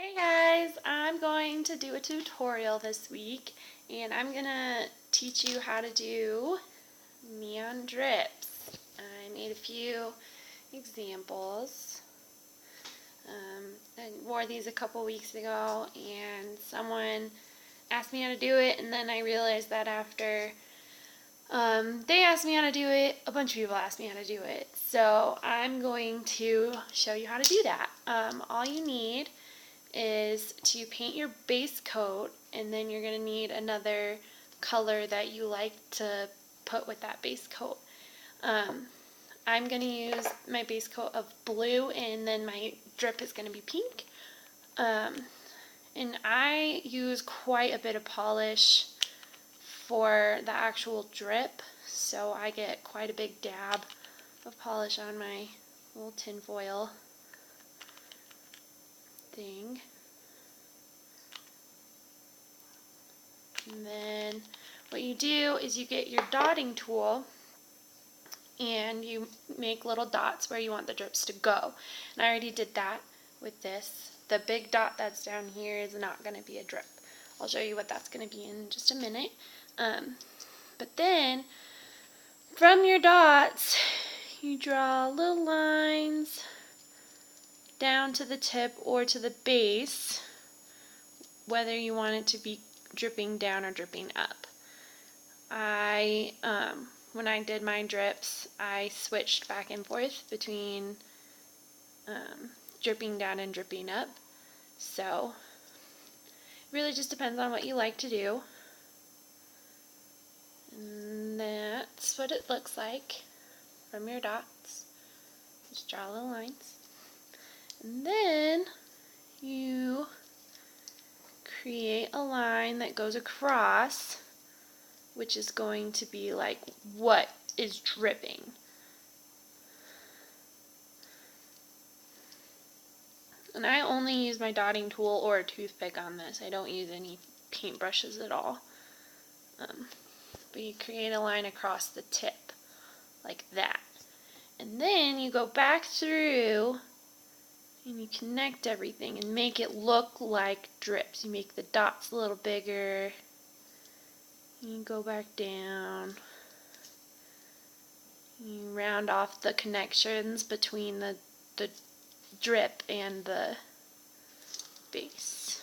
Hey guys, I'm going to do a tutorial this week and I'm going to teach you how to do neon drips. I made a few examples. I wore these a couple weeks ago and someone asked me how to do it, and then I realized that after they asked me how to do it, a bunch of people asked me how to do it. So I'm going to show you how to do that. All you need is to paint your base coat, and then you're going to need another color that you like to put with that base coat. I'm going to use my base coat of blue, and then my drip is going to be pink. And I use quite a bit of polish for the actual drip, so I get quite a big dab of polish on my little tin foil thing. And then what you do is you get your dotting tool and you make little dots where you want the drips to go. And I already did that with this. The big dot that's down here is not going to be a drip. I'll show you what that's going to be in just a minute. But then from your dots you draw little lines down to the tip or to the base, whether you want it to be dripping down or dripping up. When I did my drips, I switched back and forth between dripping down and dripping up. So it really just depends on what you like to do. And that's what it looks like from your dots. Just draw little lines. And then you create a line that goes across, which is going to be like what is dripping. And I only use my dotting tool or a toothpick on this. I don't use any paint brushes at all. But you create a line across the tip like that. And then you go back through and you connect everything and make it look like drips. You make the dots a little bigger. You go back down. You round off the connections between the drip and the base.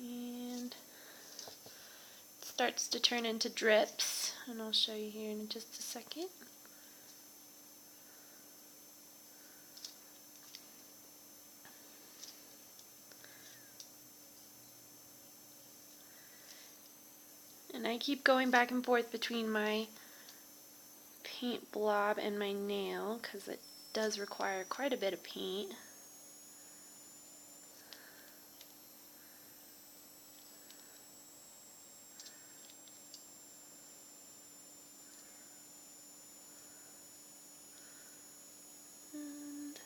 And it starts to turn into drips, and I'll show you here in just a second. And I keep going back and forth between my paint blob and my nail because it does require quite a bit of paint. And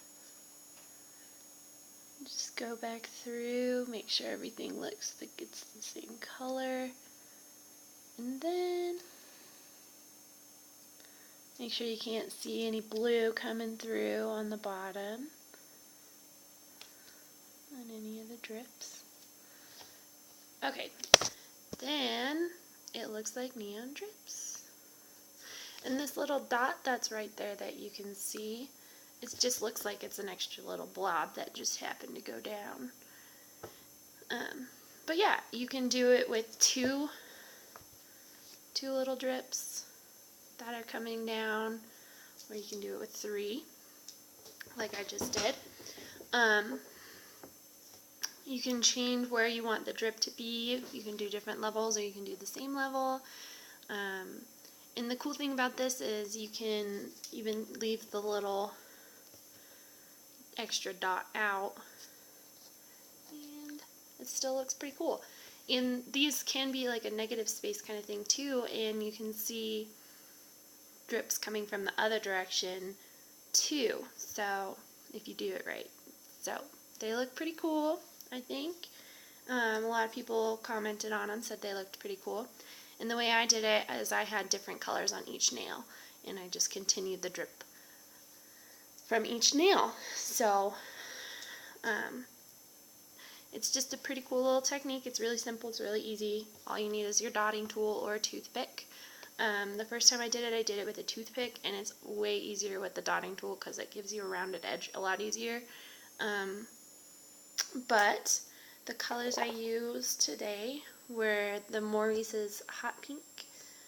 just go back through, make sure everything looks like it's the same color. And then make sure you can't see any blue coming through on the bottom on any of the drips. Okay, then it looks like neon drips. And this little dot that's right there that you can see, it just looks like it's an extra little blob that just happened to go down. But yeah, you can do it with two little drips that are coming down, or you can do it with 3, like I just did. You can change where you want the drip to be. You can do different levels, or you can do the same level. And the cool thing about this is you can even leave the little extra dot out, and it still looks pretty cool. And these can be like a negative space kind of thing too, and you can see drips coming from the other direction too, so if you do it right. So they look pretty cool, I think. A lot of people commented on them, said they looked pretty cool. And the way I did it is I had different colors on each nail, and I just continued the drip from each nail. So it's just a pretty cool little technique. It's really simple, it's really easy. All you need is your dotting tool or a toothpick. The first time I did it with a toothpick, and it's way easier with the dotting tool because it gives you a rounded edge a lot easier. But the colors I used today were the Maurice's Hot Pink,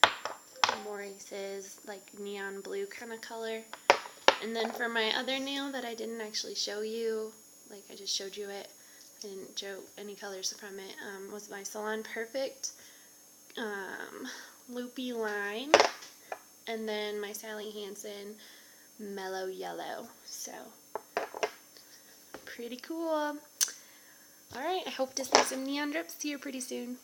the Maurice's like neon blue kind of color, and then for my other nail that I didn't actually show you, like I just showed you it, I didn't show any colors from it, was my Salon Perfect Loopy Lime, and then my Sally Hansen Mellow Yellow. So, pretty cool. Alright, I hope to see some neon drips here pretty soon.